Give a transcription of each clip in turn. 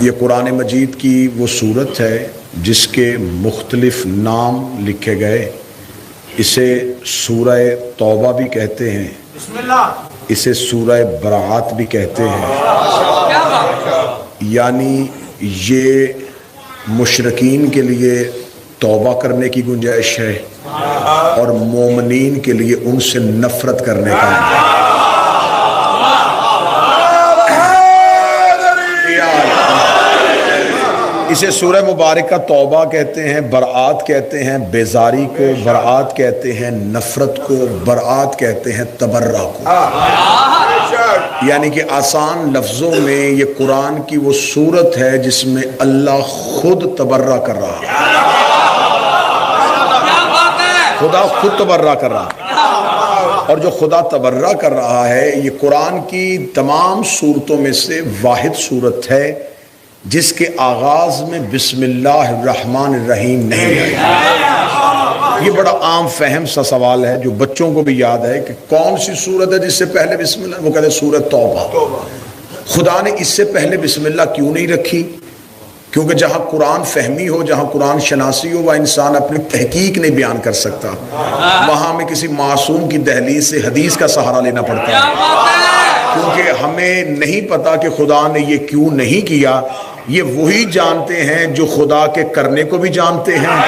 یہ قرآن مجید کی وہ صورت ہے جس کے مختلف نام لکھے گئے. اسے سورہ توبہ بھی کہتے ہیں, اسے سورہ براعت بھی کہتے ہیں. یعنی یہ مشرکین کے لیے توبہ کرنے کی گنجائش ہے اور مومنین کے لیے ان سے نفرت کرنے کا ہے. اسے سورہ مبارکہ توبہ کہتے ہیں, برآت کہتے ہیں, بیزاری کو برآت کہتے ہیں, نفرت کو برآت کہتے ہیں, تبرہ کو. یعنی کہ آسان لفظوں میں یہ قرآن کی وہ صورت ہے جس میں اللہ خود تبرہ کر رہا ہے. خدا خود تبرہ کر رہا ہے, اور جو خدا تبرہ کر رہا ہے یہ قرآن کی تمام صورتوں میں سے واحد صورت ہے جس کے آغاز میں بسم اللہ الرحمن الرحیم نہیں آئی. یہ بڑا عام فہم سا سوال ہے جو بچوں کو بھی یاد ہے کہ کون سی صورت ہے جس سے پہلے بسم اللہ, وہ کہتے ہیں سورۃ توبہ. خدا نے اس سے پہلے بسم اللہ کیوں نہیں رکھی؟ کیونکہ جہاں قرآن فہمی ہو, جہاں قرآن شناسی ہو, وہ انسان اپنی تحقیق نہیں بیان کر سکتا. وہاں ہمیں کسی معصوم کی دہلیز سے حدیث کا سہارا لینا پڑتا ہے, کیونکہ ہمیں نہیں پتا کہ خدا نے یہ کیوں نہیں کیا. یہ وہی جانتے ہیں جو خدا کے کرنے کو بھی جانتے ہیں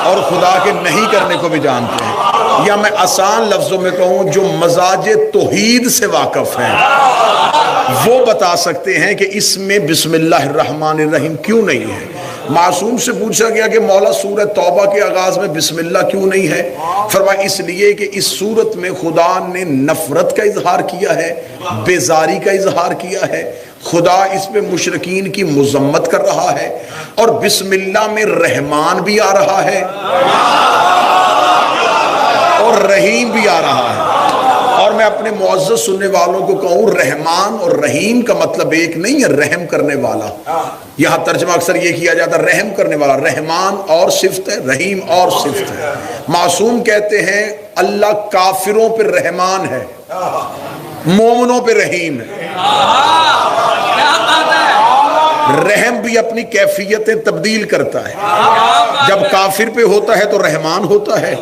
اور خدا کے نہیں کرنے کو بھی جانتے ہیں. یا میں آسان لفظوں میں کہوں جو مزاج توحید سے واقف ہیں وہ بتا سکتے ہیں کہ اس میں بسم اللہ الرحمن الرحیم کیوں نہیں ہے. معصوم سے پوچھا گیا کہ مولا سورہ توبہ کے آغاز میں بسم اللہ کیوں نہیں ہے؟ فرمایا اس لیے کہ اس سورت میں خدا نے نفرت کا اظہار کیا ہے, بیزاری کا اظہار کیا ہے. خدا اس میں مشرکین کی مذمت کر رہا ہے اور بسم اللہ میں رحمان بھی آ رہا ہے اور رحیم بھی آ رہا ہے. اور میں اپنے معزز سننے والوں کو کہوں, رحمان اور رحیم کا مطلب ایک نہیں ہے, رحم کرنے والا. یہاں ترجمہ اکثر یہ کیا جاتا ہے رحم کرنے والا. رحمان اور صفت ہے, رحیم اور صفت ہے. معصوم کہتے ہیں اللہ کافروں پہ رحمان ہے, مومنوں پہ رحیم ہے. رحم بھی اپنی کیفیتیں تبدیل کرتا ہے. جب کافر پہ ہوتا ہے تو رحمان ہوتا ہے,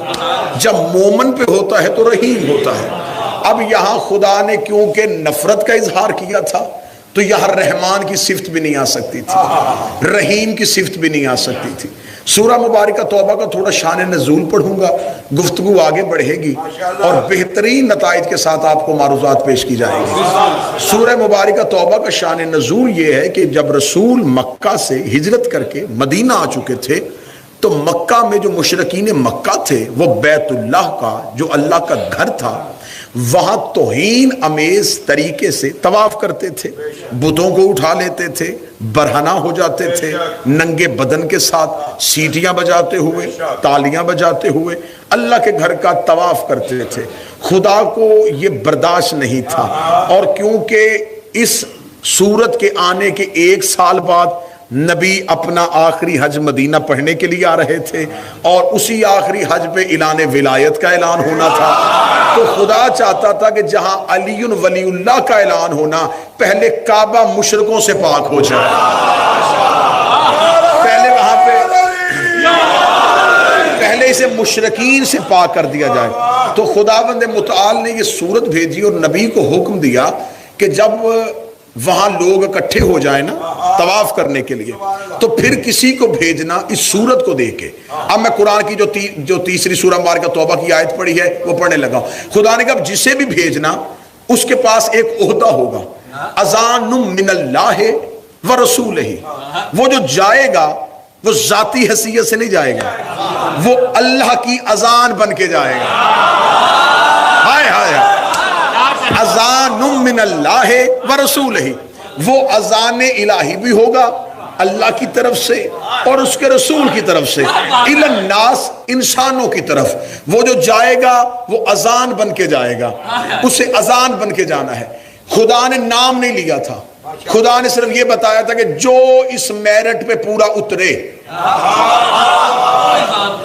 جب مومن پہ ہوتا ہے تو رحیم ہوتا ہے. اب یہاں خدا نے کیونکہ نفرت کا اظہار کیا تھا تو یہاں رحمان کی صفت بھی نہیں آ سکتی تھی, رحیم کی صفت بھی نہیں آ سکتی تھی. سورہ مبارکہ توبہ کا تھوڑا شان نزول پڑھوں گا, گفتگو آگے بڑھے گی اور بہترین نتائج کے ساتھ آپ کو معروضات پیش کی جائیں گی. سورہ مبارکہ توبہ کا شان نزول یہ ہے کہ جب رسول مکہ سے ہجرت کر کے مدینہ آ چکے تھے تو مکہ میں جو مشرکین مکہ تھے وہ بیت اللہ کا جو اللہ کا گھر تھا وہاں توہین امیز طریقے سے طواف کرتے تھے, بتوں کو اٹھا لیتے تھے, برہنہ ہو جاتے تھے, ننگے بدن کے ساتھ سیٹیاں بجاتے ہوئے, تالیاں بجاتے ہوئے اللہ کے گھر کا طواف کرتے تھے. خدا کو یہ برداشت نہیں تھا, اور کیونکہ اس سورت کے آنے کے 1 سال بعد نبی اپنا آخری حج مدینہ پڑھنے کے لیے آ رہے تھے اور اسی آخری حج پہ اعلان ولایت کا اعلان ہونا تھا, تو خدا چاہتا تھا کہ جہاں علی ولی اللہ کا اعلان ہونا پہلے کعبہ مشرکوں سے پاک ہو جائے, پہلے وہاں پہلے اسے مشرکین سے پاک کر دیا جائے. تو خداوند متعال نے یہ سورت بھیجی اور نبی کو حکم دیا کہ جب وہاں لوگ اکٹھے ہو جائیں نا طواف کرنے کے لیے تو پھر کسی کو بھیجنا اس سورت کو دیکھ کے. اب میں قرآن کی جو تیسری سورہ مبارکہ توبہ کی آیت پڑھی ہے وہ پڑھنے لگا. خدا نے کہا جسے بھی بھیجنا اس کے پاس ایک عہدہ ہوگا, اذان من اللہ و رسولہ. وہ جو جائے گا وہ ذاتی حیثیت سے نہیں جائے گا, وہ اللہ کی اذان بن کے جائے گا. ہائے ہائے, اذان من اللہ و رسولہ, وہ اذان الہی بھی ہوگا اللہ کی طرف سے اور اس کے رسول کی طرف سے, الی الناس, انسانوں کی طرف. وہ جو جائے گا وہ اذان بن کے جائے گا, اسے اذان بن کے جانا ہے. خدا نے نام نہیں لیا تھا, خدا نے صرف یہ بتایا تھا کہ جو اس میرٹ پہ پورا اترے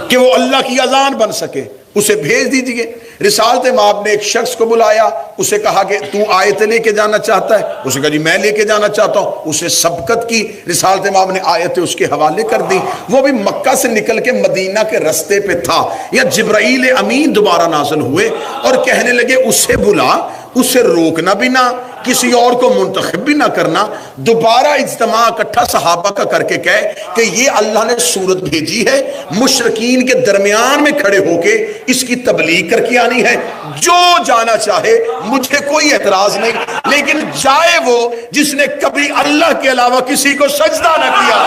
کہ وہ اللہ کی اذان بن سکے اسے بھیج دیجئے. رسالت مآب نے ایک شخص کو بلایا، اسے کہا کہ تو آیت لے کے جانا چاہتا ہے؟ اسے کہا جی میں لے کے جانا چاہتا ہوں۔ اسے سبقت کی، رسالت مآب نے آیتیں اس کے حوالے کر دی۔ وہ بھی مکہ سے نکل کے مدینہ کے رستے پہ تھا، یا جبرائیل امین دوبارہ نازل ہوئے اور کہنے لگے اسے بلا، اسے روکنا بھی نہ، کسی اور کو منتخب بھی نہ کرنا، دوبارہ اجتماع اکٹھا صحابہ کا کر کے کہے کہ یہ اللہ نے صورت بھیجی ہے، مشرکین کے درمیان میں کھڑے ہو کے اس کی تبلیغ کر کے آنی ہے، جو جانا چاہے مجھے کوئی اعتراض نہیں، لیکن جائے وہ جس نے کبھی اللہ کے علاوہ کسی کو سجدہ نہ کیا،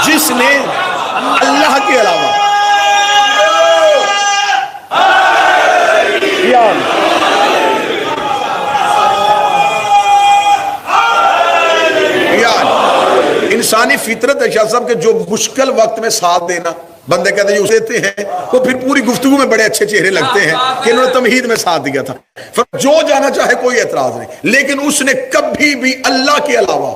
جس نے اللہ کے علاوہ انسانی فطرت ہے شاہ صاحب کہ جو مشکل وقت میں ساتھ دینا، بندے کہتے ہیں اسے دیتے ہیں، وہ پھر پوری گفتگو میں بڑے اچھے چہرے لگتے ہیں کہ انہوں نے تمہید میں ساتھ دیا تھا۔ جو جانا چاہے کوئی اعتراض نہیں، لیکن اس نے کبھی بھی اللہ کے علاوہ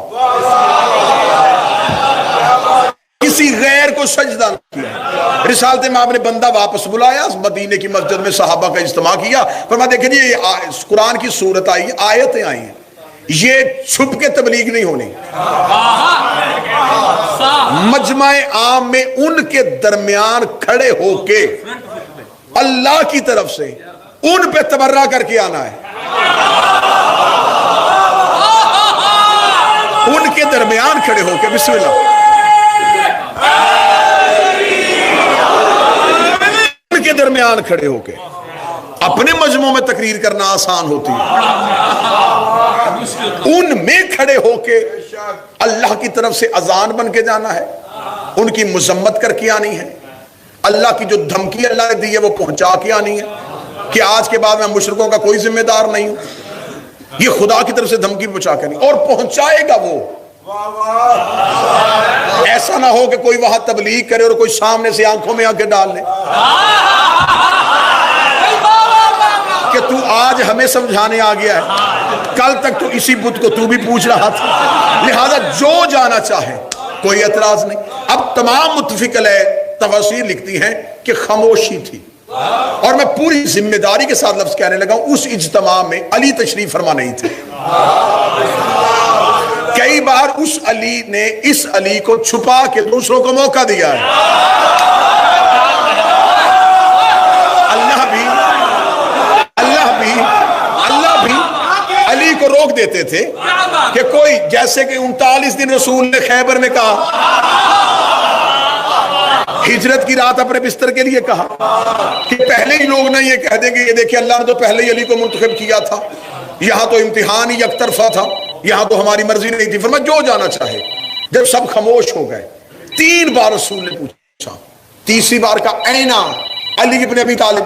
کسی غیر کو سجدہ نہ کیا۔ رسالت مآب نے بندہ واپس بلایا، مدینے کی مسجد میں صحابہ کا اجتماع کیا، فرمایا دیکھیں جی قرآن کی صورت آئی، آیتیں آئی ہیں، یہ چھپ کے تبلیغ نہیں ہونی، مجمع عام میں ان کے درمیان کھڑے ہو کے اللہ کی طرف سے ان پہ تبرہ کر کے آنا ہے، ان کے درمیان کھڑے ہو کے، بسم اللہ، ان کے درمیان کھڑے ہو کے اپنے مجموعوں میں تقریر کرنا آسان ہوتی ہے، ان میں کھڑے ہو کے اللہ کی طرف سے اذان بن کے جانا ہے، ان کی مذمت کر کے آنی ہے، اللہ کی جو دھمکی اللہ نے دی ہے وہ پہنچا کے آنی ہے کہ آج کے بعد میں مشرکوں کا کوئی ذمہ دار نہیں ہوں، یہ خدا کی طرف سے دھمکی پہنچا کے نہیں، اور پہنچائے گا وہ، ایسا نہ ہو کہ کوئی وہاں تبلیغ کرے اور کوئی سامنے سے آنکھوں میں آنکھیں ڈال لے کہ تو آج ہمیں سمجھانے آ گیا ہے، کل تک تو اسی بت کو تو بھی پوچھ رہا تھا، لہذا جو جانا چاہے کوئی اعتراض نہیں۔ اب تمام متفق علیہ تفاسیر لکھتی ہیں کہ خاموشی تھی، اور میں پوری ذمہ داری کے ساتھ لفظ کہنے لگا ہوں، اس اجتماع میں علی تشریف فرما نہیں تھے، کئی بار اس علی نے اس علی کو چھپا کے دوسروں کو موقع دیا ہے، اللہ بھی علی کو روک دیتے تھے کہ کوئی، جیسے کہ 39 دن رسول نے خیبر میں کہا، ہجرت کی رات اپنے بستر کے لیے کہا کہ پہلے ہی لوگ نہ یہ کہہ دیں گے یہ دیکھیں اللہ نے تو پہلے ہی علی کو منتخب کیا تھا، یہاں تو امتحان ہی یک طرفہ تھا، یہاں تو ہماری مرضی نہیں تھی، فرمایا جو جانا چاہے۔ جب سب خاموش ہو گئے، 3 بار رسول نے پوچھا، تیسری بار کا اینا علی ابن ابی طالب،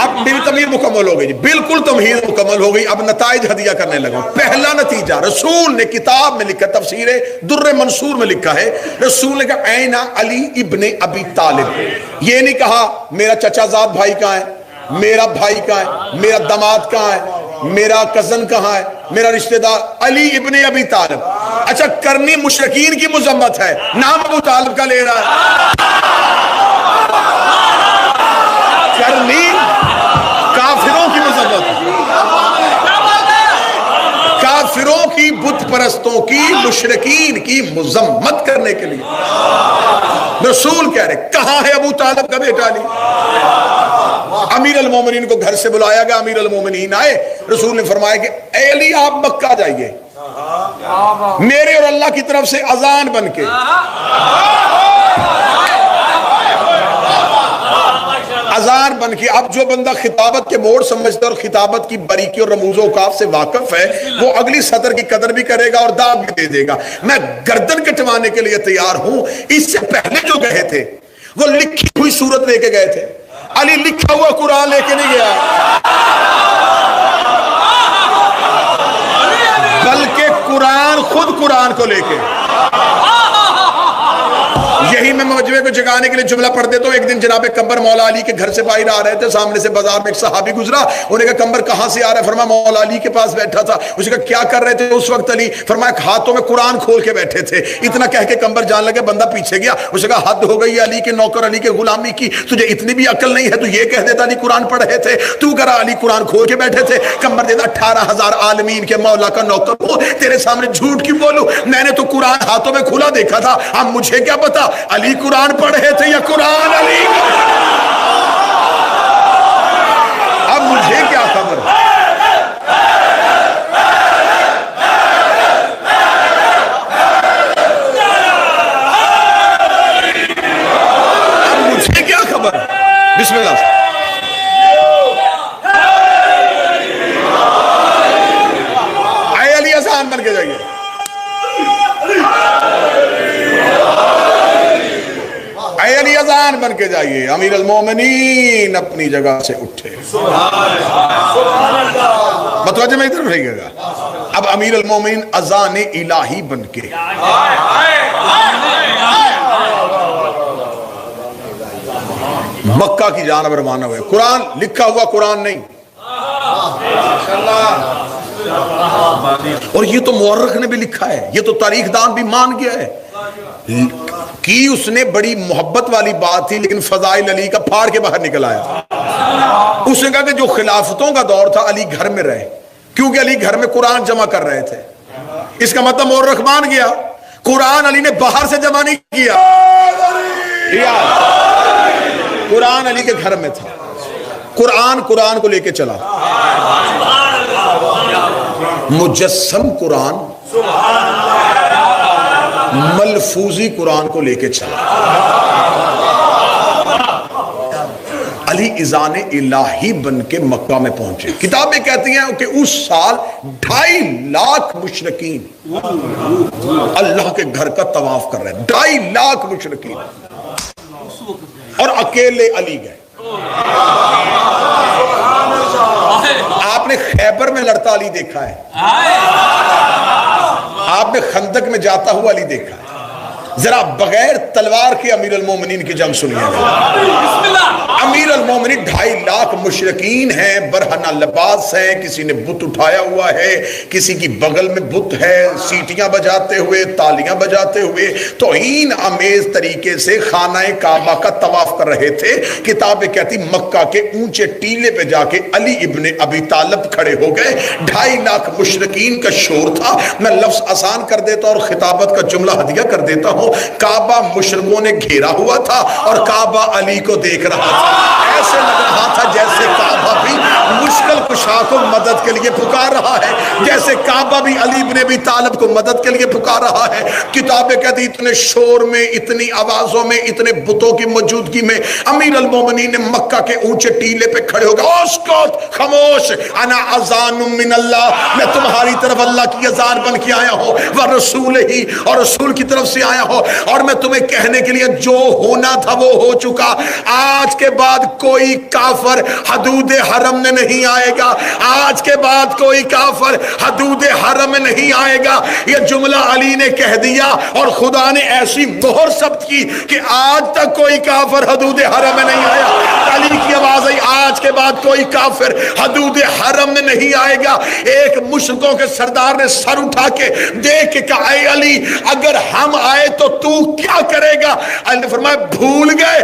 اب میری تمہید مکمل ہو گئی جی، بالکل تمہید مکمل ہو گئی، اب نتائج ہدیہ کرنے لگا۔ پہلا نتیجہ رسول نے کتاب میں لکھا، تفسیر در منصور میں لکھا ہے، رسول نے کہا اینا علی ابن ابی طالب، یہ نہیں کہا میرا چچا زاد بھائی کہاں ہے، میرا بھائی کہاں ہے، میرا داماد کہاں ہے، میرا کزن کہاں ہے، میرا رشتہ دار، علی ابن ابی طالب۔ اچھا کرنی مشرکین کی مذمت ہے، نام ابو طالب کا لے رہا ہے، کرنی کافروں کی مذمت، کافروں کی، بت پرستوں کی، مشرکین کی مذمت کرنے کے لیے رسول کہہ رہے کہاں ہے ابو طالب کا بیٹا علی؟ امیر المومنین کو گھر سے بلایا گیا، امیر المومنین آئے، رسول نے فرمایا کہ اے علی آپ مکہ جائیے، میرے اور اللہ کی طرف سے اذان بن کے، اذان بن کے، اب جو بندہ خطابت کے موڑ سمجھتا ہے اور خطابت کی باریکی اور رموز و اوقاف سے واقف ہے، وہ اگلی سطر کی قدر بھی کرے گا اور داد بھی دے دے گا۔ میں گردن کٹوانے کے لیے تیار ہوں، اس سے پہلے جو گئے تھے وہ لکھی ہوئی صورت لے کے گئے تھے، علی لکھا ہوا قرآن لے کے نہیں گیا، بلکہ قرآن خود قرآن کو لے کے، یہی میں موجوے کو جگانے کے لیے جملہ پڑھ دیتا ہوں. ایک دن جناب قمبر مولا علی کے گھر سے باہر آ رہے تھے, سامنے سے بازار میں ایک صحابی گزرا. انہوں نے کہا قمبر کہاں سے آ رہا ہے؟ فرمایا مولا علی کے پاس بیٹھا تھا. اس نے کہا کیا کر رہے تھے اس وقت علی؟ فرمایا ہاتھوں میں قرآن کھول کے بیٹھے تھے. اتنا کہہ کے قمبر جان لگے, بندہ پیچھے گیا. اس نے کہا حد ہو گئی علی کے نوکر, علی کے غلامی کی, تجھے اتنی بھی عقل نہیں ہے تو یہ کہہ دیتا علی قرآن پڑھ رہے تھے, تو کرا علی قرآن کھول کے بیٹھے تھے. قمبر دیتا 18,000 عالمین کے مولا کا نوکر ہوں, تیرے سامنے جھوٹ کیوں بولوں؟ میں نے تو قرآن ہاتھوں میں کھلا دیکھا تھا. اب مجھے کیا پتا علی قرآن پڑھ رہے تھے یا قرآن علی؟ اب مجھے کیا خبر؟ اب مجھے کیا خبر؟ بسم اللہ. اے علی اذان بن کے جائیے. اے علی اذان بن کے جائیے. امیر المومنین اپنی جگہ سے اٹھے. متوجہ میں ادھر رہیے گا. اب امیر المومنین اذان الہی بن کے مکہ کی جانب روانہ ہوئے. قرآن لکھا ہوا قرآن نہیں, اور یہ تو مورخ نے بھی لکھا ہے, یہ تو تاریخ دان بھی مان گیا ہے. کی اس نے بڑی محبت والی بات تھی, لیکن فضائل علی کا پھاڑ کے باہر نکل آیا. اس نے کہا کہ جو خلافتوں کا دور تھا علی گھر میں رہے, کیونکہ علی گھر میں قرآن جمع کر رہے تھے. اس کا مطلب مورخ مان گیا قرآن علی نے باہر سے جمع نہیں کیا, قرآن علی کے گھر میں تھا. قرآن کو لے کے چلا, مجسم قرآن, ملفوظی قرآن کو لے کے چلا. علی اذان الہی بن کے مکہ میں پہنچے. کتابیں کہتی ہیں کہ اس سال 2.5 لاکھ مشرکین اللہ کے گھر کا طواف کر رہے ہیں. 2.5 لاکھ مشرکین, اور اکیلے علی گئے. آپ نے خیبر میں لڑتا علی دیکھا ہے, آپ نے خندق میں جاتا ہوا علی دیکھا ہے. ذرا بغیر تلوار کے امیر المومنین کی جنگ سنیے گا. امیر المومنین 2.5 لاکھ مشرکین ہیں, برہنہ لباس ہیں, کسی نے بت اٹھایا ہوا ہے, کسی کی بغل میں بت ہے, سیٹیاں بجاتے ہوئے, تالیاں بجاتے ہوئے توہین آمیز طریقے سے خانہ کعبہ کا طواف کر رہے تھے. کتابیں کہتی مکہ کے اونچے ٹیلے پہ جا کے علی ابن ابی طالب کھڑے ہو گئے. 2.5 لاکھ مشرکین کا شور تھا. میں لفظ آسان کر دیتا اور خطابت کا جملہ ہدیہ کر دیتا ہوں. کعبہ مشرکوں نے گھیرا ہوا تھا اور کعبہ علی کو دیکھ رہا تھا. ایسے لگ رہا تھا جیسے کعبہ بھی مشکل کشا کو مدد کے لیے پکار رہا ہے, جیسے کعبہ بھی علی بن ابی طالب کو مدد کے لیے پکار رہا ہے. کتابیں کہتی اتنے شور میں, اتنی آوازوں میں, اتنے بتوں کی موجودگی میں امیر المومنین نے مکہ کے اونچے ٹیلے پہ کھڑے ہو گئے. اسکت, خاموش, انا اذان من اللہ, میں تمہاری طرف اللہ کی اذان بن کے آیا ہوں, ورسول ہی, اور رسول کی طرف سے آیا ہوں, اور میں تمہیں کہنے کے لیے جو ہونا تھا وہ ہو چکا. آج کے بعد کوئی کافر حدود حرم میں نہیں آئے گا. آج کے بعد کوئی کافر حدود حرم میں نہیں آئے گا. یہ جملہ علی نے کہہ دیا اور خدا نے ایسی مہر ثبت کی کہ آج تک کوئی کافر حدود حرم میں نہیں آیا. علی کی آواز آئی, آج کے بعد کوئی کافر حدود حرم میں نہیں آئے گا. ایک مشرکوں کے سردار نے سر اٹھا کے دیکھ کے کہا, اے علی اگر ہم آئے تو کیا کرے گا؟ علی نے فرمایا بھول گئے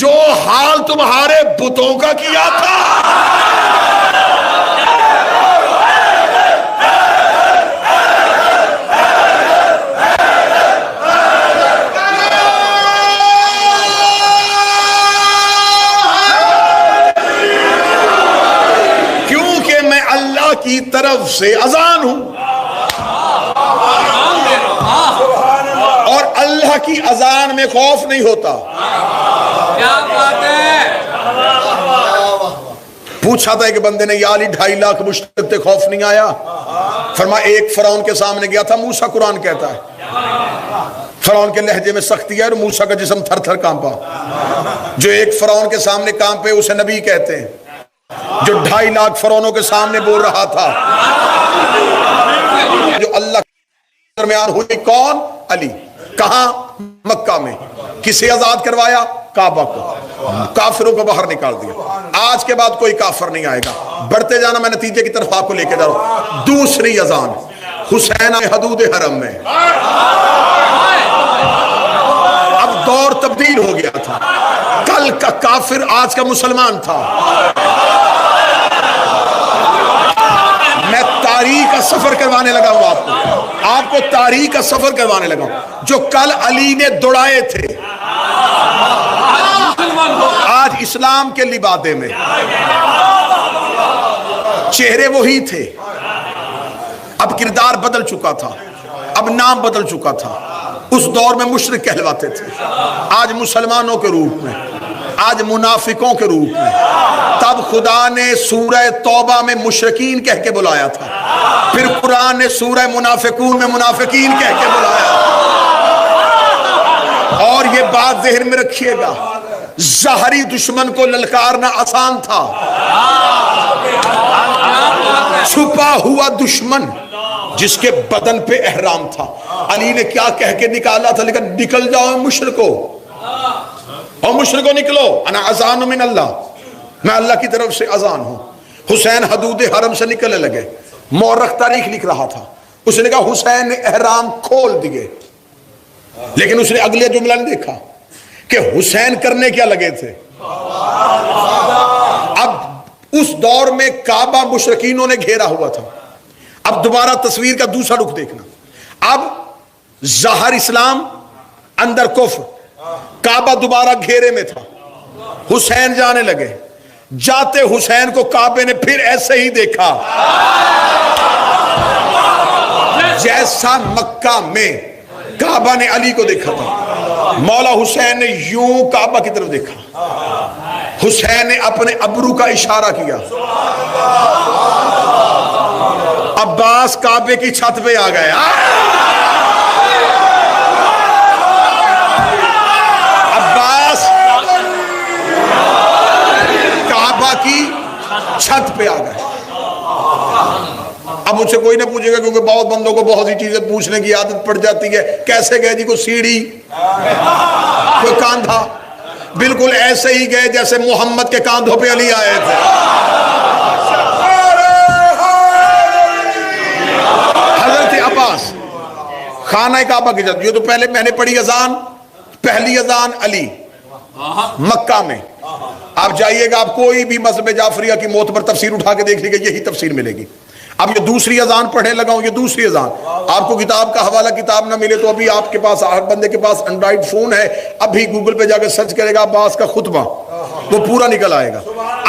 جو حال تمہارے بتوں کا کیا تھا. کیونکہ میں اللہ کی طرف سے اذان ہوں, اور اللہ کی اذان میں خوف نہیں ہوتا. کیا بات ہے. پوچھا تھا ایک بندے نے, یا علی 2.5 لاکھ مشرک تھے, خوف نہیں آیا؟ فرمایا ایک فرعون کے سامنے گیا تھا, موسیٰ قرآن کہتا ہے. فرعون کے لہجے میں سختی ہے اور موسیٰ کا جسم تھر تھر کانپا. جو ایک فرعون کے سامنے کانپے اسے نبی کہتے ہیں. جو 2.5 لاکھ فرعونوں کے سامنے بول رہا تھا, جو اللہ کے درمیان ہوئی, کون؟ علی. کہاں؟ مکہ میں. کسے آزاد کروایا؟ کعبہ کو. کافروں کو باہر نکال دیا. آج کے بعد کوئی کافر نہیں آئے گا. بڑھتے جانا، میں نتیجے کی طرف آپ کو لے کے جا رہا ہوں. دوسری اذان، حسین حدود حرم میں. اب دور تبدیل ہو گیا تھا. کل کا کافر آج کا مسلمان تھا. میں تاریخ کا سفر کروانے لگا ہوں آپ کو تاریخ کا سفر کروانے لگا ہوں. جو کل علی نے دوڑائے تھے آج اسلام کے لبادے میں چہرے وہی تھے. اب کردار بدل چکا تھا، اب نام بدل چکا تھا. اس دور میں مشرک کہلواتے تھے، آج مسلمانوں کے روپ میں، آج منافقوں کے روپ میں. تب خدا نے سورہ توبہ میں مشرکین کہہ کے بلایا تھا، پھر قرآن نے سورہ منافقون میں منافقین کہہ کے بلایا. اور یہ بات ذہن میں رکھیے گا، ظاہری دشمن کو للکارنا آسان تھا، چھپا ہوا دشمن جس کے بدن پہ احرام تھا، علی نے کیا کہہ کے نکالا تھا؟ لیکن نکل جاؤ مشرکو، اور مشرکو نکلو، انا اذان من اللہ، میں اللہ کی طرف سے اذان ہوں. حسین حدود حرم سے نکلنے لگے. مورخ تاریخ لکھ رہا تھا، اس نے کہا حسین نے احرام کھول دیے، لیکن اس نے اگلے جملہ نہیں دیکھا کہ حسین کرنے کیا لگے تھے. اب اس دور میں کعبہ مشرکینوں نے گھیرا ہوا تھا. اب دوبارہ تصویر کا دوسرا رخ دیکھنا. اب ظاہر اسلام، اندر کفر. کعبہ دوبارہ گھیرے میں تھا. حسین جانے لگے. جاتے حسین کو کعبے نے پھر ایسے ہی دیکھا جیسا مکہ میں کعبہ نے علی کو دیکھا تھا. مولا حسین نے یوں کعبہ کی طرف دیکھا. حسین نے اپنے ابرو کا اشارہ کیا. عباس کعبے کی چھت پہ آ گئے. عباس کعبہ کی چھت پہ آ گئے. اب مجھ سے کوئی نہ پوچھے گا، کیونکہ بہت بندوں کو بہت سی چیزیں پوچھنے کی عادت پڑ جاتی ہے. کیسے گئے جی؟ کوئی سیڑھی، کوئی کاندھا؟ بالکل ایسے ہی گئے جیسے محمد کے کاندھوں پہ علی آئے تھے. حضرت عباس خانہ کعبہ کی جد. یہ تو پہلے میں نے پڑھی اذان، پہلی اذان علی مکہ میں. آپ جائیے گا، آپ کوئی بھی مذہب جعفریہ کی معتبر تفسیر اٹھا کے دیکھ لیجیے گا، یہی تفسیر ملے گی. اب یہ دوسری اذان پڑھنے لگا ہوں، یہ دوسری اذان. آپ کو کتاب کا حوالہ کتاب نہ ملے تو ابھی آپ کے پاس، ہر بندے کے پاس اینڈرائڈ فون ہے، ابھی گوگل پہ جا کے سرچ کرے گا عباس کا خطبہ، وہ پورا نکل آئے گا.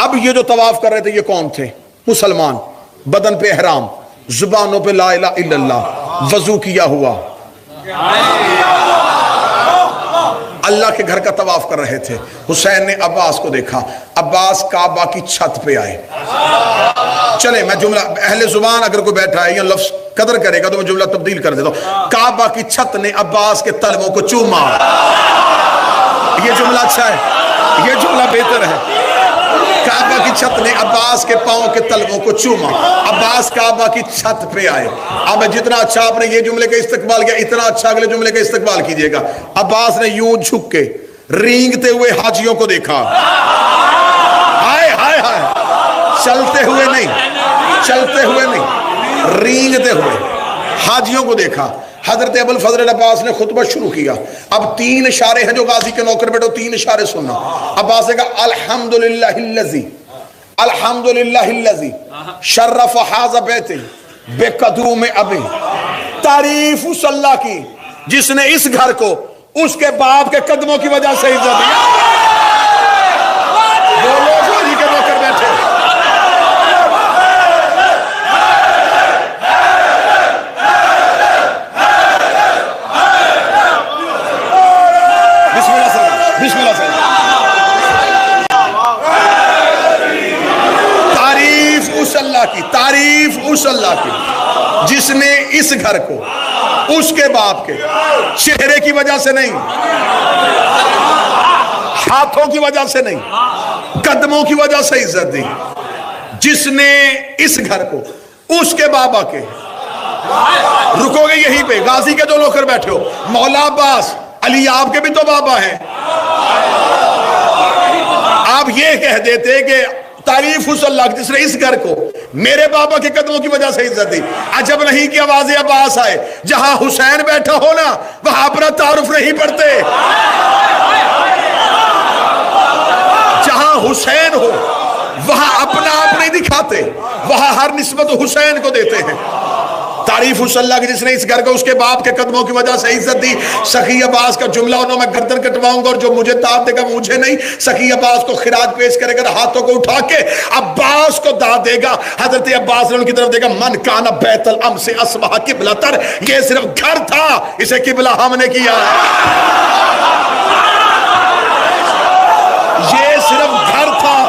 اب یہ جو طواف کر رہے تھے یہ کون تھے؟ مسلمان، بدن پہ احرام، زبانوں پہ لا الہ الا اللہ، وضو کیا ہوا، اللہ کے گھر کا طواف کر رہے تھے. حسین نے عباس کو دیکھا. عباس کعبہ کی چھت پہ آئے. چلے میں جملہ، اہل زبان اگر کوئی بیٹھا ہے یا لفظ قدر کرے گا تو میں جملہ تبدیل کر دیتا ہوں. کعبہ کی چھت نے عباس کے تلووں کو چوما. یہ جملہ اچھا ہے، یہ جملہ بہتر ہے. کعبہ کی چھت نے عباس کے پاؤں کے تلووں کو چوما. عباس کعبہ کی چھت پہ آئے. اب جتنا اچھا آپ نے یہ جملے کا استقبال کیا، اتنا اچھا اگلے جملے کا استقبال کیجئے گا. عباس نے یوں جھک کے رینگتے ہوئے حاجیوں کو دیکھا. ہائے ہائے ہائے، چلتے ہوئے نہیں، رینگتے ہوئے حاجیوں کو دیکھا. حضرت ابو الفضل عباس نے خطبہ شروع کیا. اب 3 اشارے ہیں، جو غازی کے نوکر بیٹھو 3 اشارے سننا. عباس نے کہا الحمدللہ الذی شرف ھذا بیتہ بقدوم ابی. تعریف اس اللہ کی جس نے اس گھر کو اس کے باپ کے قدموں کی وجہ سے عزت دیا. وہ لوگ غازی کے نوکر بیٹھے. بسم اللہ سے تعریف اس اللہ کی جس نے اس گھر کو اس کے باپ کے چہرے کی وجہ سے نہیں، ہاتھوں کی وجہ سے نہیں، قدموں کی وجہ سے عزت دی. جس نے اس گھر کو اس کے بابا کے، رکو گے یہیں پہ، غازی کے جو نوکر بیٹھے ہو، مولا عباس علی آپ کے بھی تو بابا ہیں. آپ یہ کہہ دیتے کہ تعریف اس اللہ کی جس نے اس گھر کو میرے بابا کے قدموں کی وجہ سے عزت دی. عجب نہیں کہ آواز عباس آئے. جہاں حسین بیٹھا ہو نا وہاں اپنا تعارف نہیں پڑھتے. جہاں حسین ہو وہاں اپنا آپ نہیں دکھاتے, وہاں ہر نسبت حسین کو دیتے ہیں. تعریف اس اللہ کی جس نے اس گھر کو اس کے باپ کے قدموں کی وجہ سے عزت دی. سخی عباس کا جملہ انہوں میں گردن کٹواؤں گا اور جو مجھے داد دے گا مجھے نہیں. سخی عباس کو خراج پیش کرے گا, ہاتھوں کو اٹھا کے عباس کو داد دے گا. حضرت عباس نے ان کی طرف دے گا من کان بیت الام سے اصبح قبلتر. یہ صرف گھر تھا, اسے قبلہ ہم نے کیا. یہ صرف گھر تھا.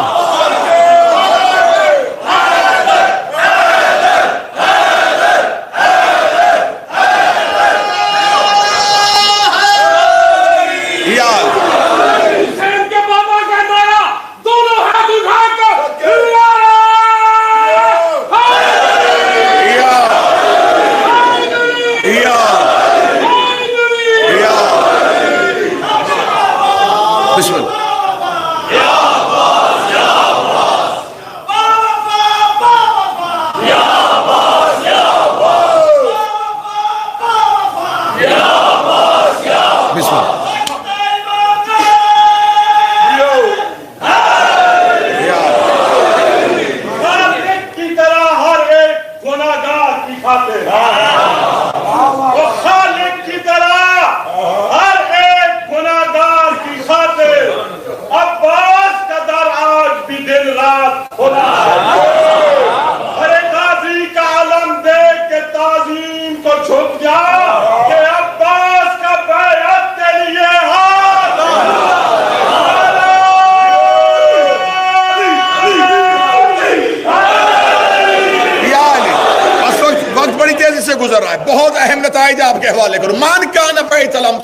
گزر رہا ہے. بہت اہم نتائج آپ کے حوالے کروں. مان کان بیت الام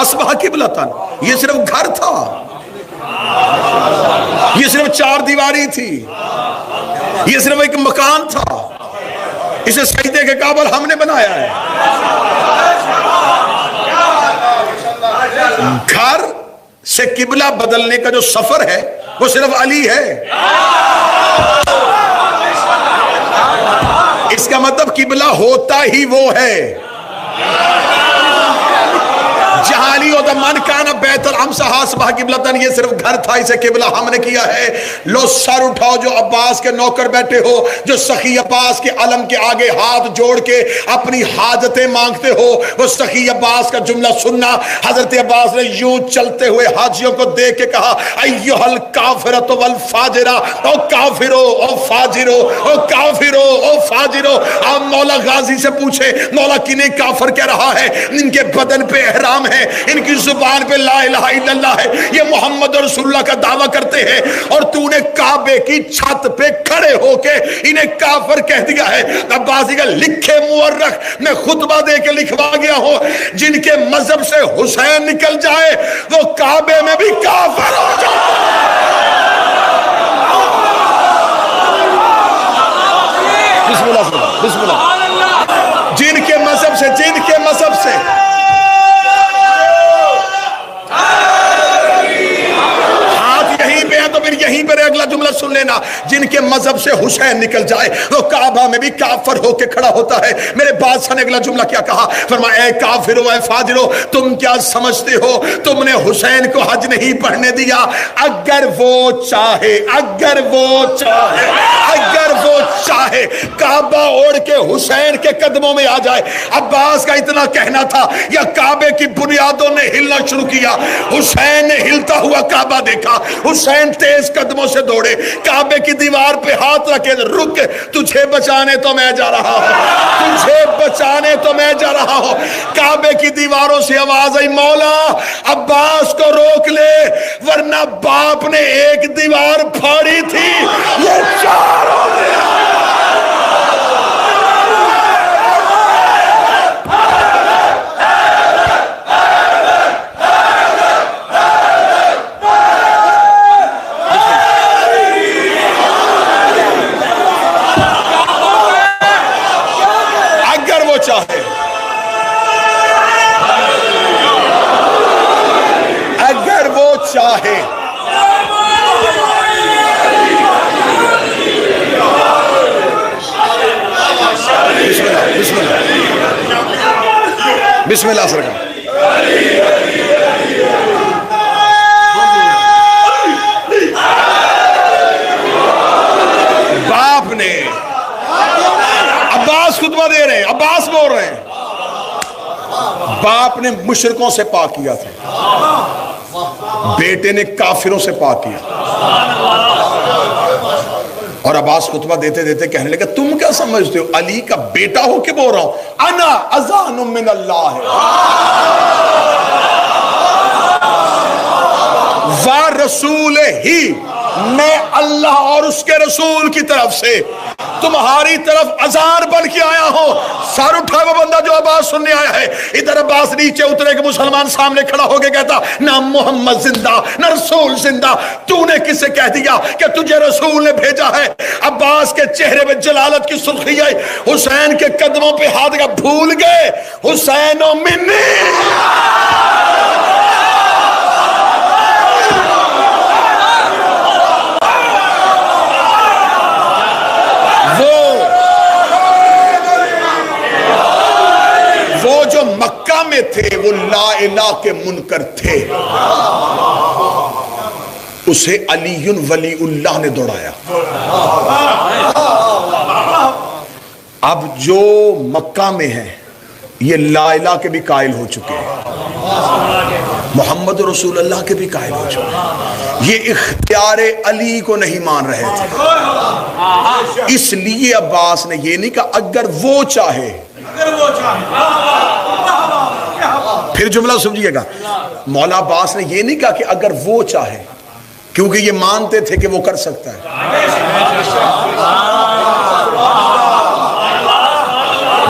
اصبح قبلتن. یہ صرف گھر تھا, یہ صرف چار دیواری تھی, یہ صرف ایک مکان تھا. اسے سجدے کے قابل ہم نے بنایا ہے. گھر سے قبلہ بدلنے کا جو سفر ہے وہ صرف علی ہے. اس کا مطلب قبلہ ہوتا ہی وہ ہے. جہاں علی ہوتا من کان بیت الامس اصبح قبلتن. یہ صرف گھر تھا, اسے قبلہ ہم نے کیا ہے. لو سر اٹھاؤ جو عباس کے نوکر بیٹھے ہو, جو سخی عباس کے علم کے آگے ہاتھ جوڑ کے اپنی حاجتیں مانگتے ہو, وہ سخی عباس کا جملہ سننا. حضرت عباس نے یوں چلتے ہوئے حاجیوں کو دیکھ کے کہا ایھا الکافرۃ والفاجرہ. او کافرو, او فاجرو, او کافرو, او فاجرو. آپ مولا غازی سے پوچھے مولا کنہیں کافر کہہ رہا ہے؟ ان کے بدن پہ احرام ہے, ان کی زبان پہ لا الہ الا اللہ ہے, یہ محمد رسول اللہ کا دعویٰ کرتے ہیں, اور تو نے کعبے کی چھت پہ کھڑے ہو کے انہیں کافر کہہ دیا ہے. عباسی کا لکھے مورخ میں خطبہ دے کے لکھوا گیا ہوں, جن کے مذہب سے حسین نکل جائے وہ کعبے میں بھی کافر ہو جائے. بسم اللہ, بسم اللہ. جن کے مذہب سے تو پھر یہیں پر اگلا جملہ سن لینا. جن کے مذہب سے حسین نکل جائے وہ کعبہ میں بھی کافر ہو کے کھڑا ہوتا ہے. میرے بادشاہ نے اگلا جملہ کیا کہا؟ فرمایا اے کافرو, اے فاجرو, تم کیا سمجھتے ہو تم نے حسین کو حج نہیں پڑھنے دیا؟ اگر وہ چاہے کعبہ اوڑھ کے حسین کے قدموں میں آ جائے. عباس کا اتنا کہنا تھا یا کعبے کی بنیادوں نے ہلنا شروع کیا, حسین نے ہلتا ہوا کعبہ دیکھا, حسین تیز قدموں سے دوڑے, کعبے کی دیوار پہ ہاتھ رکھے, رک, تجھے بچانے تو میں جا رہا ہوں. کعبے کی دیواروں سے آواز آئی مولا عباس کو روک لے ورنہ باپ نے ایک دیوار پھاڑی تھی, یہ چار ہو گیا. بسم اللہ سرکار. باپ نے، عباس خطبہ دے رہے ہیں، عباس بول رہے ہیں، باپ نے مشرکوں سے پاک کیا تھا، بیٹے نے کافروں سے پاک کیا. اور عباس خطبہ دیتے دیتے کہنے لگا تم کیا سمجھتے ہو علی کا بیٹا ہو کے بول رہا ہوں، انا اذان من اللہ و رسول ہی، میں اللہ اور اس کے رسول کی طرف سے تمہاری طرف اذان بن کے آیا ہوں. سر اٹھا وہ بندہ جو عباس سننے آیا ہے. ادھر عباس نیچے اترے کہ مسلمان سامنے کھڑا ہو کے کہتا نہ محمد زندہ نہ رسول زندہ، تو نے کسے کہہ دیا کہ تجھے رسول نے بھیجا ہے؟ عباس کے چہرے پہ جلالت کی سرخی آئی. حسین کے قدموں پہ ہاتھ کا بھول گئے، حسین و منی. وہ جو مکہ میں تھے وہ لا الہ کے منکر تھے، اسے علی ولی اللہ نے دوڑایا. اب جو مکہ میں ہیں یہ لا الہ کے بھی قائل ہو چکے ہیں، محمد رسول اللہ کے بھی قائل ہو چکے ہیں. یہ اختیار علی کو نہیں مان رہے تھے، اس لیے عباس نے یہ نہیں کہا اگر وہ چاہے. پھر جملہ سمجھیے گا، مولا عباس نے یہ نہیں کہا کہ اگر وہ چاہے، کیونکہ یہ مانتے تھے کہ وہ کر سکتا ہے.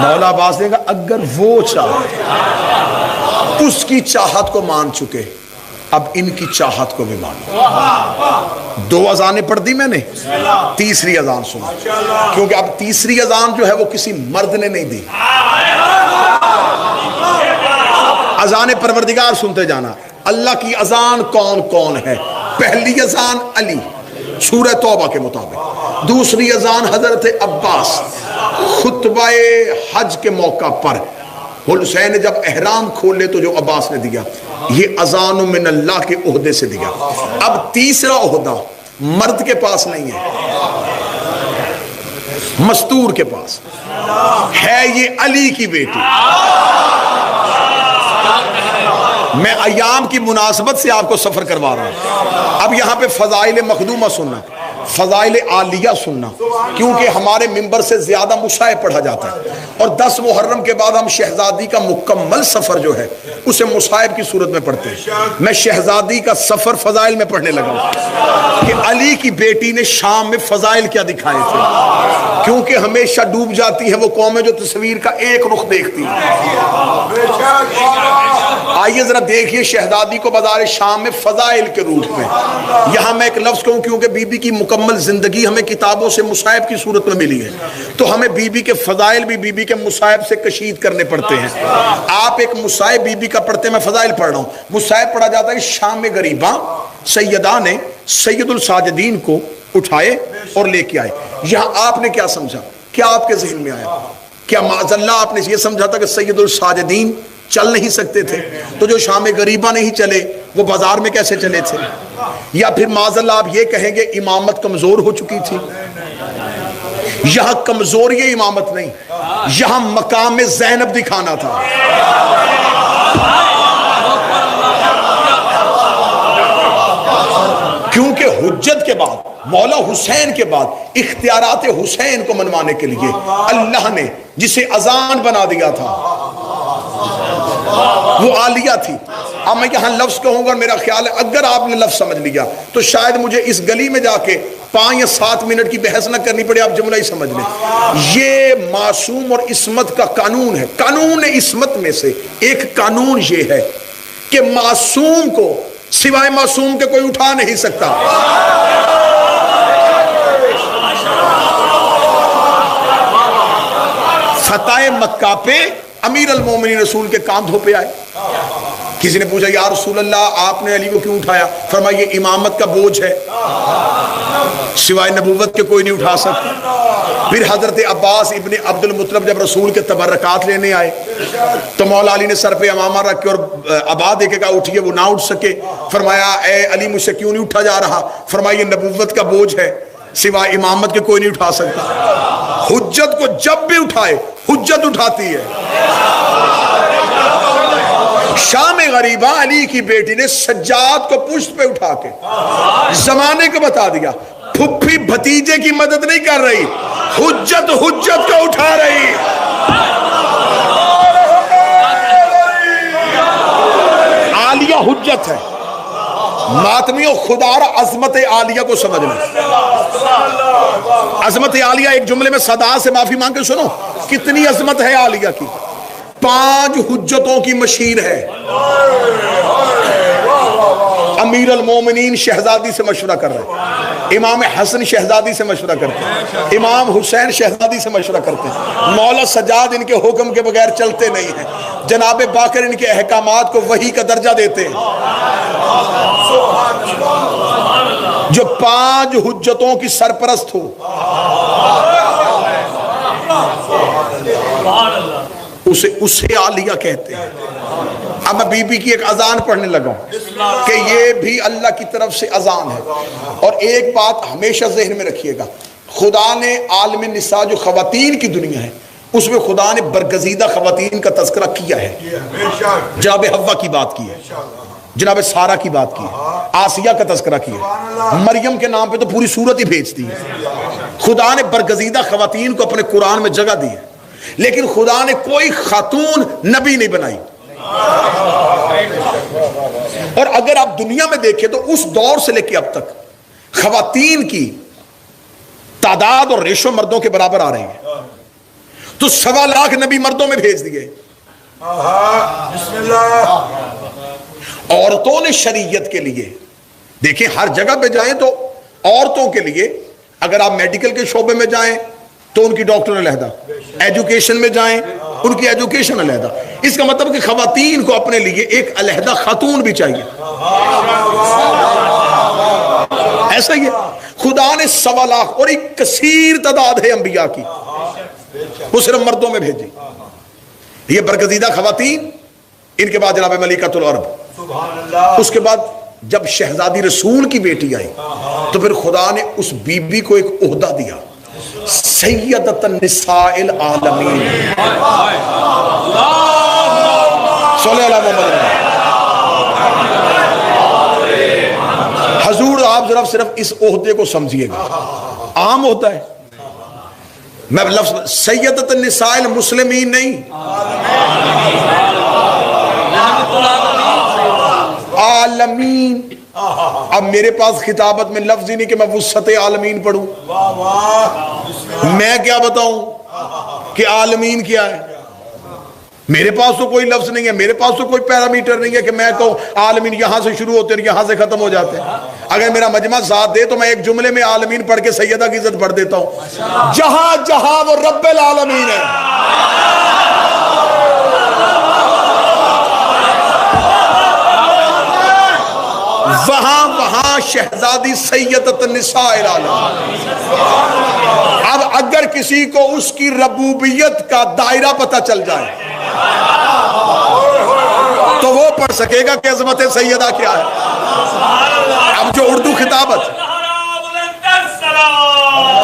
مولا عباس نے کہا اگر وہ چاہے، اس کی چاہت کو مان چکے، اب ان کی چاہت کو بھی مانو. 2 اذانیں پڑھ دی میں نے، تیسری اذان سنو، کیونکہ اب تیسری اذان جو ہے وہ کسی مرد نے نہیں دی. اذان پروردگار سنتے جانا. اللہ کی اذان کون کون ہے؟ پہلی اذان علی سورہ توبہ کے مطابق، دوسری اذان حضرت عباس خطبہ حج کے موقع پر حسین نے جب احرام کھولے تو جو عباس نے دیا، یہ اذان من اللہ کے عہدے سے دیا. اب تیسرا عہدہ مرد کے پاس نہیں ہے، مستور کے پاس ہے، یہ علی کی بیٹی. میں ایام کی مناسبت سے آپ کو سفر کروا رہا ہوں. اب یہاں پہ فضائل مخدومہ سننا، فضائل عالیہ سننا، کیونکہ ہمارے ممبر سے زیادہ مصاحب پڑھا جاتا ہے، اور 10 محرم کے بعد ہم شہزادی کا مکمل سفر جو ہے اسے مصاحب کی صورت میں پڑھتے ہیں. میں شہزادی کا سفر فضائل میں پڑھنے لگا ہوں کہ علی کی بیٹی نے شام میں فضائل کیا دکھائے تھے، کیونکہ ہمیشہ ڈوب جاتی ہے وہ قوم جو تصویر کا ایک رخ دیکھتی ہے. آئیے ذرا دیکھیے شہزادی کو بازار شام میں فضائل کے روپ میں. یہاں میں ایک لفظ کہوں کیونکہ بی بی کی مکمل زندگی ہمیں کتابوں سے مصاحب کی صورت میں ملی ہے، تو ہمیں بی بی کے فضائل بھی بی بی کے مصاحب سے کشید کرنے پڑتے ہیں. آپ ایک مصاحب بی بی کا پڑھتے، میں فضائل پڑھ رہا ہوں. مصاحب پڑھا جاتا ہے شام میں غریباں سیدہ نے سید الساجدین کو اٹھائے اور لے کے آئے. یہاں آپ نے کیا سمجھا؟ کیا آپ کے ذہن میں آیا؟ کیا معاذ اللہ آپ نے یہ سمجھا تھا کہ سید الساجدین چل نہیں سکتے تھے، تو جو شام غریبہ نہیں چلے وہ بازار میں کیسے چلے تھے؟ یا پھر معاذ اللہ آپ یہ کہیں گے امامت کمزور ہو چکی تھی؟ یہاں کمزوری امامت نہیں، یہاں مقام زینب دکھانا تھا. کیونکہ حجت کے بعد، مولا حسین کے بعد اختیارات حسین کو منوانے کے لیے اللہ نے جسے اذان بنا دیا تھا وہ عالیہ تھی. اب میں یہاں لفظ کہوں گا، میرا خیال ہے اگر آپ نے لفظ سمجھ لیا تو شاید مجھے اس گلی میں جا کے 5 یا 7 منٹ کی بحث نہ کرنی پڑے، آپ جملہ ہی سمجھ لیں. یہ معصوم اور عصمت کا قانون ہے. قانون عصمت میں سے ایک قانون یہ ہے کہ معصوم کو سوائے معصوم کے کوئی اٹھا نہیں سکتا. فتح مکہ پہ امیر المومنین رسول کے کاندھوں پہ آئے. کسی نے پوچھا یا رسول اللہ آپ نے علی کو کیوں اٹھایا؟ فرمایا یہ امامت کا بوجھ ہے، سوائے نبوت کے کوئی نہیں اٹھا سکتا۔ پھر حضرت عباس ابن عبد المطلب جب رسول کے تبرکات لینے آئے تو مولا علی نے سر پہ امامہ رکھ کے اور ابا دے کے کہا اٹھیے، وہ نہ اٹھ سکے۔ فرمایا اے علی مجھ سے کیوں نہیں اٹھا جا رہا؟ فرمایا یہ نبوت کا بوجھ ہے، سوائے امامت کے کوئی نہیں اٹھا سکتا۔ حجت کو جب بھی اٹھائے حجت اٹھاتی ہے۔ شام غریبہ علی کی بیٹی نے سجاد کو پشت پہ اٹھا کے زمانے کو بتا دیا پھپھی بھتیجے کی مدد نہیں کر رہی، حجت حجت کو اٹھا رہی۔ عالیہ حجت ہے۔ ماتمیوں خدا را عظمت عالیہ کو سمجھنا۔ عظمت عالیہ ایک جملے میں صدا سے معافی مانگ کے سنو کتنی عظمت ہے عالیہ کی۔ 5 حجتوں کی مشین ہے۔ امیر المومنین شہزادی سے مشورہ کر رہے ہیں، امام حسن شہزادی سے مشورہ کرتے ہیں، امام حسین شہزادی سے مشورہ کرتے ہیں، مولا سجاد ان کے حکم کے بغیر چلتے نہیں ہیں، جناب باقر ان کے احکامات کو وحی کا درجہ دیتے ہیں۔ جو 5 حجتوں کی سرپرست ہو اسے عالیہ کہتے ہیں۔ اب میں بی بی کی ایک اذان پڑھنے لگا ہوں کہ یہ بھی اللہ کی طرف سے اذان ہے۔ اور ایک بات ہمیشہ ذہن میں رکھیے گا، خدا نے عالم نساء جو خواتین کی دنیا ہے اس میں خدا نے برگزیدہ خواتین کا تذکرہ کیا ہے۔ جناب حوا کی بات کی ہے، جناب سارہ کی بات کی ہے، آسیہ کا تذکرہ کیا ہے، مریم کے نام پہ تو پوری سورت ہی بھیجتی ہے۔ خدا نے برگزیدہ خواتین کو اپنے قرآن میں جگہ دی ہے، لیکن خدا نے کوئی خاتون نبی نہیں بنائی۔ اور اگر آپ دنیا میں دیکھیں تو اس دور سے لے کے اب تک خواتین کی تعداد اور ریشو مردوں کے برابر آ رہی ہے، تو 1.25 لاکھ نبی مردوں میں بھیج دیے۔ عورتوں نے شریعت کے لیے دیکھیں ہر جگہ پہ جائیں تو عورتوں کے لیے، اگر آپ میڈیکل کے شعبے میں جائیں تو ان کی ڈاکٹر علیحدہ، ایجوکیشن میں جائیں ان کی ایجوکیشن علیحدہ۔ اس کا مطلب کہ خواتین کو اپنے لیے ایک علیحدہ خاتون بھی چاہیے۔ ایسا ہی ہے، خدا نے 1.25 لاکھ اور ایک کثیر تعداد ہے انبیاء کی، وہ صرف مردوں میں بھیجی۔ یہ برگزیدہ خواتین، ان کے بعد جناب ملکۃ العرب، اس کے بعد جب شہزادی رسول کی بیٹی آئی تو پھر خدا نے اس بی بی کو ایک عہدہ دیا، سیدۃ النساء العالمین۔ صلی اللہ علیہ وسلم۔ حضور آپ صرف اس عہدے کو سمجھیے گا، عام ہوتا ہے، میں لفظ سیدۃ النساء المسلمین نہیں، عالمین۔ اب میرے پاس خطابت میں لفظ ہی نہیں کہ میں وسعت عالمین پڑھوں، میں کیا بتاؤں کہ عالمین کیا ہے؟ میرے پاس تو کوئی لفظ نہیں ہے، میرے پاس تو کوئی پیرامیٹر نہیں ہے کہ میں کہوں عالمین یہاں سے شروع ہوتے ہیں یہاں سے ختم ہو جاتے ہیں۔ اگر میرا مجمع ساتھ دے تو میں ایک جملے میں عالمین پڑھ کے سیدہ کی عزت پڑھ دیتا ہوں۔ جہاں جہاں وہ رب العالمین ہے، وہاں وہاں شہزادی سیدۃ النساء العالمین۔ اب اگر کسی کو اس کی ربوبیت کا دائرہ پتہ چل جائے تو وہ پڑھ سکے گا کہ عظمت سیدہ کیا ہے۔ اب جو اردو خطابت،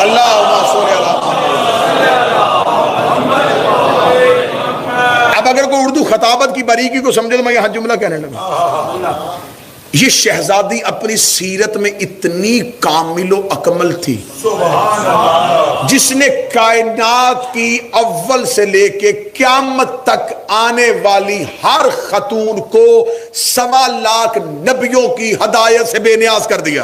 اللہم صلی اللہ، اب اگر کوئی اردو خطابت کی باریکی کو سمجھے تو میں یہاں جملہ کہنے لگا، یہ شہزادی اپنی سیرت میں اتنی کامل و اکمل تھی، جس نے کائنات کی اول سے لے کے قیامت تک آنے والی ہر خاتون کو 1.25 لاکھ نبیوں کی ہدایت سے بے نیاز کر دیا۔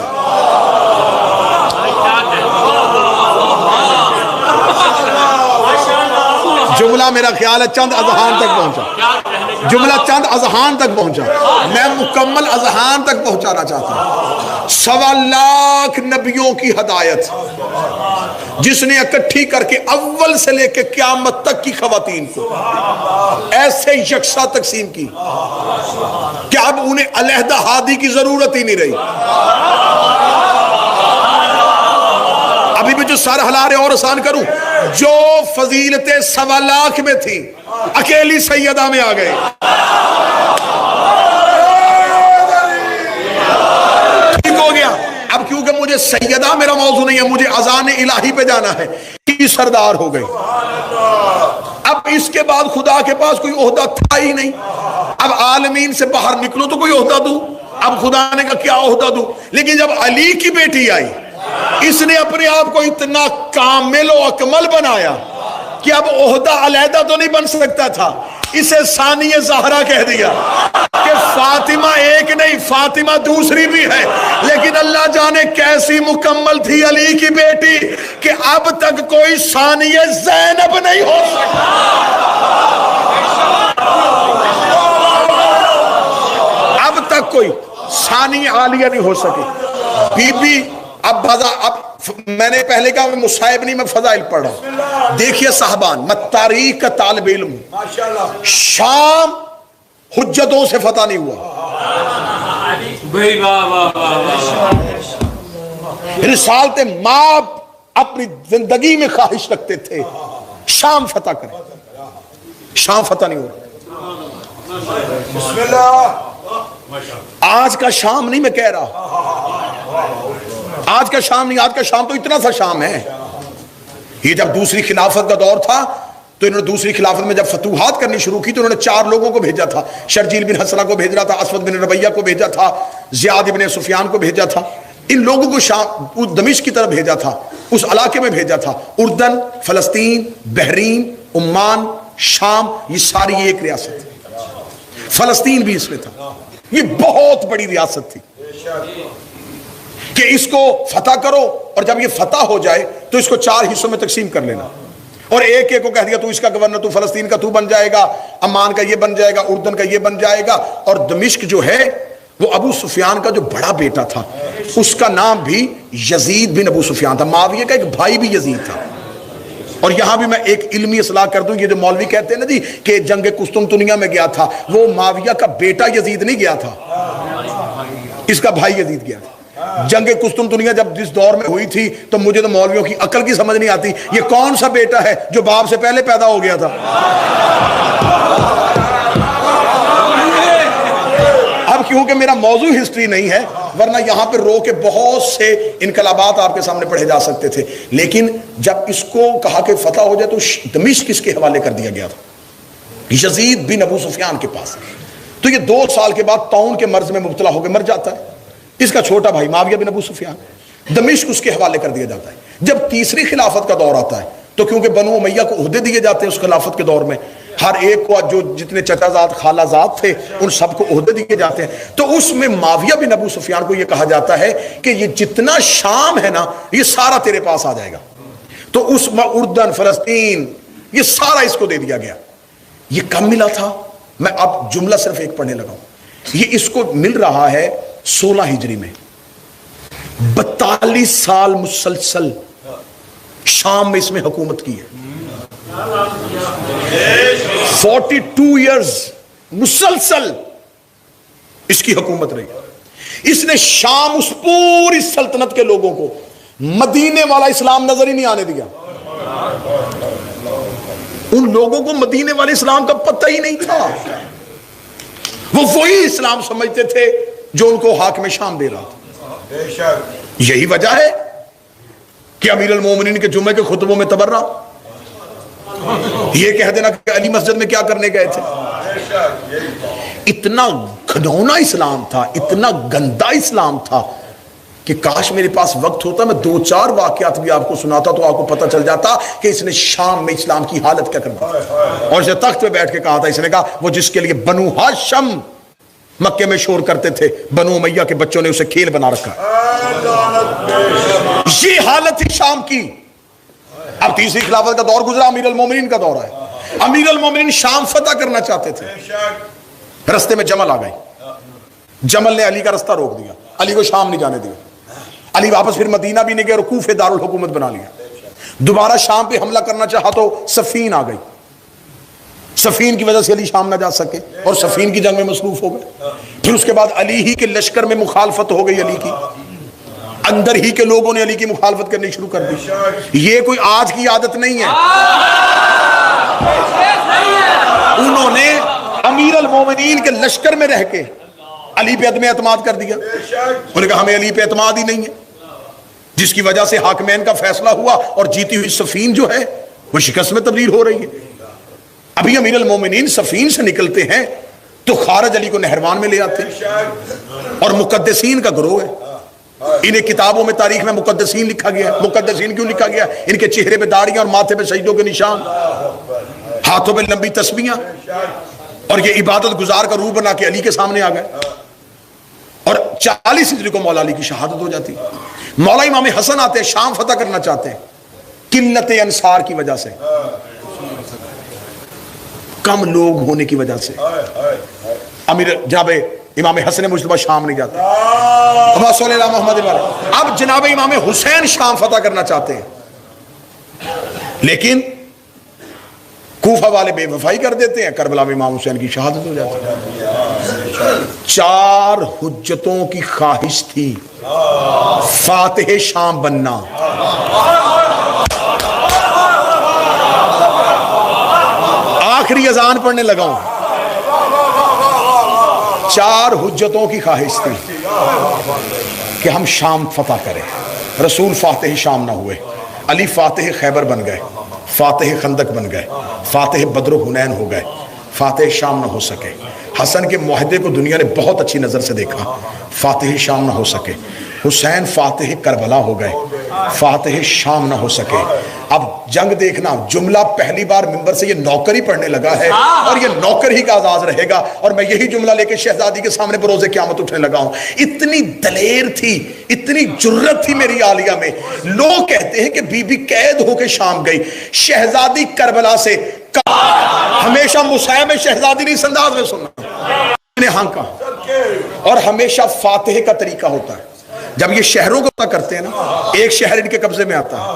جملہ میرا خیال ہے چند اذہان تک پہنچا، جملہ چند اذہان تک پہنچا، میں مکمل اذہان تک پہنچانا چاہتا ہوں۔ 1.25 لاکھ نبیوں کی ہدایت، جس نے اکٹھی کر کے اول سے لے کے قیامت تک کی خواتین کو ایسے یکساں تقسیم کی کہ اب انہیں علیحدہ ہادی کی ضرورت ہی نہیں رہی. ابھی بھی جو سر ہلا رہے اور آسان کروں, جو فضیلتیں 1.25 لاکھ میں تھی اکیلی سیدہ میں آ گئے. ٹھیک ہو گیا. اب کیونکہ مجھے سیدہ میرا موضوع نہیں ہے, مجھے اذان الہی پہ جانا ہے, کی سردار ہو گئے. اب اس کے بعد خدا کے پاس کوئی عہدہ تھا ہی نہیں. اب عالمین سے باہر نکلو تو کوئی عہدہ دوں. اب خدا نے کہا کیا عہدہ دوں. لیکن جب علی کی بیٹی آئی, اس نے اپنے آپ کو اتنا کامل و اکمل بنایا کہ اب عہدہ علیحدہ تو نہیں بن سکتا تھا. اسے ثانی زہرا کہہ دیا کہ فاطمہ ایک نہیں, فاطمہ دوسری بھی ہے. لیکن اللہ جانے کیسی مکمل تھی علی کی بیٹی کہ اب تک کوئی ثانی زینب نہیں ہو سکتا. اب تک کوئی ثانی عالیہ نہیں ہو سکی. بی بی اب میں نے پہلے کہا میں مصائب نہیں, میں فضائل پڑھ رہا ہوں. دیکھیے صاحبان, میں تاریخ کا طالب علم ہوں. شام حجتوں سے فتح نہیں ہوا. رسالت ماب اپنی زندگی میں خواہش رکھتے تھے شام فتح کریں. شام فتح نہیں ہوا. بسم اللہ. آج کا شام نہیں میں کہہ رہا, آج کا شام نہیں, آج کا شام تو اتنا سا شام ہے. یہ جب دوسری خلافت کا دور تھا تو انہوں نے دوسری خلافت میں جب فتوحات کرنی شروع کی تو انہوں نے 4 لوگوں کو بھیجا تھا. شرجیل بن حسنہ کو بھیجا تھا, اسود بن ربیہ کو بھیجا تھا, زیاد بن سفیان کو بھیجا تھا. ان لوگوں کو شام دمشق کی طرف بھیجا تھا, اس علاقے میں بھیجا تھا. اردن, فلسطین, بحرین, عمان, شام, یہ ساری ایک ریاست تھی. فلسطین بھی اس میں تھا. یہ بہت بڑی ریاست تھی کہ اس کو فتح کرو, اور جب یہ فتح ہو جائے تو اس کو 4 حصوں میں تقسیم کر لینا. اور ایک ایک کو کہہ دیا تو اس کا گورنر, تو فلسطین کا تو بن جائے گا, عمان کا یہ بن جائے گا, اردن کا یہ بن جائے گا. اور دمشق جو ہے وہ ابو سفیان کا جو بڑا بیٹا تھا اس کا نام بھی یزید بن ابو سفیان تھا. معاویہ کا ایک بھائی بھی یزید تھا. اور یہاں بھی میں ایک علمی اصلاح کر دوں, یہ جو مولوی کہتے ہیں نا جی کہ جنگ قسطنطنیہ میں گیا تھا, وہ معاویہ کا بیٹا یزید نہیں گیا تھا, اس کا بھائی یزید گیا تھا. جنگ قسطنطنیہ جب جس دور میں ہوئی تھی تو مجھے تو مولویوں کی عقل کی سمجھ نہیں آتی, یہ کون سا بیٹا ہے جو باپ سے پہلے پیدا ہو گیا تھا. اب کیونکہ میرا موضوع ہسٹری نہیں ہے, ورنہ یہاں پہ رو کے بہت سے انقلابات آپ کے سامنے پڑھے جا سکتے تھے. لیکن جب اس کو کہا کہ فتح ہو جائے تو دمشق کس کے حوالے کر دیا گیا تھا, یزید بن ابو سفیان کے پاس. تو یہ 2 سال کے بعد طاعون کے مرض میں مبتلا ہو کے مر جاتا ہے. اس کا چھوٹا بھائی معاویہ بن ابو سفیان, دمشق اس کے حوالے کر دیا جاتا ہے. جب تیسری خلافت کا دور آتا ہے تو کیونکہ بنو امیہ کو عہدے دیے جاتے ہیں اس خلافت کے دور میں, ہر ایک کو جو جتنے چچا زاد خالہ زاد تھے ان سب کو عہدے دیے جاتے ہیں. تو اس میں معاویہ بن ابو سفیان کو یہ کہا جاتا ہے کہ یہ جتنا شام ہے نا یہ سارا تیرے پاس آ جائے گا. تو اس میں اردن, فلسطین, یہ سارا اس کو دے دیا گیا. یہ کب ملا تھا, میں اب جملہ صرف ایک پڑھنے لگا ہوں. یہ اس کو مل رہا ہے 16 ہجری میں. 42 سال مسلسل شام میں اس میں حکومت کی ہے. 42 ایئرز مسلسل اس کی حکومت رہی. اس نے شام اس پوری سلطنت کے لوگوں کو مدینے والا اسلام نظر ہی نہیں آنے دیا. ان لوگوں کو مدینے والے اسلام کا پتہ ہی نہیں تھا. وہ وہی اسلام سمجھتے تھے جو ان کو حاکم شام دے رہا تھا. یہی وجہ ہے کہ امیر المومنین کے جمعے کے خطبوں میں تبرہ یہ کہہ دینا کہ علی مسجد میں کیا کرنے گئے تھے. اتنا گھنونا اسلام تھا, اتنا گندا اسلام تھا کہ کاش میرے پاس وقت ہوتا میں 2-4 واقعات بھی آپ کو سناتا تو آپ کو پتہ چل جاتا کہ اس نے شام میں اسلام کی حالت کیا کرتا. اور اسے تخت پہ بیٹھ کے کہا تھا, اس نے کہا وہ جس کے لیے بنو ہاشم مکے میں شور کرتے تھے, بنو امیہ کے بچوں نے اسے کھیل بنا رکھا. یہ حالت تھی شام کی. اب تیسری خلافت کا دور گزرا, امیر المومنین کا دور ہے. امیر المومنین شام فتح کرنا چاہتے تھے. رستے میں جمل آ گئی. جمل نے علی کا رستہ روک دیا, علی کو شام نہیں جانے دیا. علی واپس پھر مدینہ بھی نہیں گئے اور کوفے دارالحکومت بنا لیا. دوبارہ شام پہ حملہ کرنا چاہا تو صفین آ گئی، صفین کی وجہ سے علی شام نہ جا سکے اور صفین کی جنگ میں مصروف ہو گئے. پھر اس کے بعد علی ہی کے لشکر میں مخالفت ہو گئی، علی کی اندر ہی کے لوگوں نے علی کی مخالفت کرنی شروع کر دی. یہ کوئی آج کی عادت نہیں ہے. انہوں نے امیر المومنین کے لشکر میں رہ کے علی پہ عدم اعتماد کر دیا. انہوں نے کہا ہمیں علی پہ اعتماد ہی نہیں ہے، جس کی وجہ سے حاکمین کا فیصلہ ہوا اور جیتی ہوئی صفین جو ہے وہ شکست میں تبدیل ہو رہی ہے. ابھی امیر المومنین صفین سے نکلتے ہیں تو خارج علی کو نہروان میں لے آتے ہیں، اور مقدسین کا گروہ ہے. انہیں کتابوں میں تاریخ میں مقدسین لکھا گیا. مقدسین کیوں لکھا گیا؟ ان کے چہرے پہ داڑیاں اور ماتھے پہ سجدوں کے نشان، ہاتھوں پہ لمبی تسبیحاں، اور یہ عبادت گزار کا روح بنا کے علی کے سامنے آ گئے. اور 40 ہجری کو مولا علی کی شہادت ہو جاتی. مولا امام حسن آتے ہیں، شام فتح کرنا چاہتے ہیں، قلت انصار کی وجہ سے، کم لوگ ہونے کی وجہ سے امیر جناب امام حسن مجتبی شام نہیں جاتے. اب صلی اللہ محمد. اب جناب امام حسین شام فتح کرنا چاہتے ہیں، لیکن کوفہ والے بے وفائی کر دیتے ہیں، کربلا میں امام حسین کی شہادت ہو جاتی ہے. 4 حجتوں کی خواہش تھی فاتح شام بننا. آخری اذان پڑھنے لگا ہوں. 4 حجتوں کی خواہش تھی کہ ہم شام فتح کریں. رسول فاتح شام نہ ہوئے، علی فاتح خیبر بن گئے، فاتح خندق بن گئے، فاتح بدر و حنین ہو گئے، فاتح شام نہ ہو سکے. حسن کے معاہدے کو دنیا نے بہت اچھی نظر سے دیکھا، فاتح شام نہ ہو سکے. حسین فاتح کربلا ہو گئے، فاتح شام نہ ہو سکے. اب جنگ دیکھنا، جملہ پہلی بار منبر سے یہ نوکر ہی پڑھنے لگا ہے، اور یہ نوکر ہی کا اعزاز رہے گا، اور میں یہی جملہ لے کے شہزادی کے سامنے بروز قیامت اٹھنے لگا ہوں. اتنی دلیر تھی، اتنی جرت تھی میری عالیہ میں. لوگ کہتے ہیں کہ بی بی قید ہو کے شام گئی، شہزادی کربلا سے ہمیشہ مسائب شہزادی نہیں انداز میں سننا نے ہاں کہا. اور ہمیشہ فاتح کا طریقہ ہوتا ہے، جب یہ شہروں کو کرتے ہیں نا، ایک شہر ان کے قبضے میں آتا ہے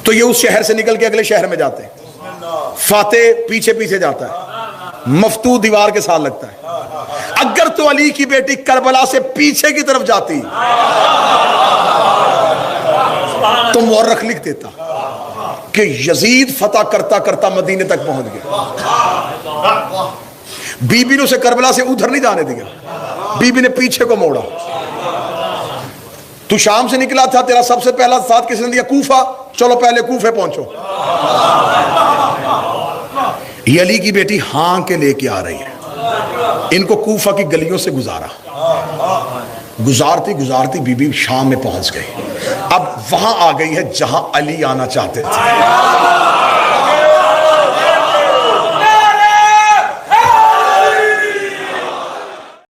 تو یہ اس شہر سے نکل کے اگلے شہر میں جاتے ہیں. فاتح پیچھے پیچھے جاتا ہے، مفتوح دیوار کے ساتھ لگتا ہے. اگر تو علی کی بیٹی کربلا سے پیچھے کی طرف جاتی تو مورخ لکھ دیتا کہ یزید فتح کرتا کرتا مدینے تک پہنچ گیا. بی بی نے اسے کربلا سے ادھر نہیں جانے دیا، بی بی نے پیچھے کو موڑا. تو شام سے نکلا تھا، تیرا سب سے پہلا ساتھ کس نے دیا؟ کوفہ. چلو پہلے کوفے پہنچو. یہ علی کی بیٹی ہاں کے لے کے آ رہی ہے. ان کو کوفہ کی گلیوں سے گزارا، گزارتی گزارتی بی بی شام میں پہنچ گئی. اب وہاں آ گئی ہے جہاں علی آنا چاہتے تھے.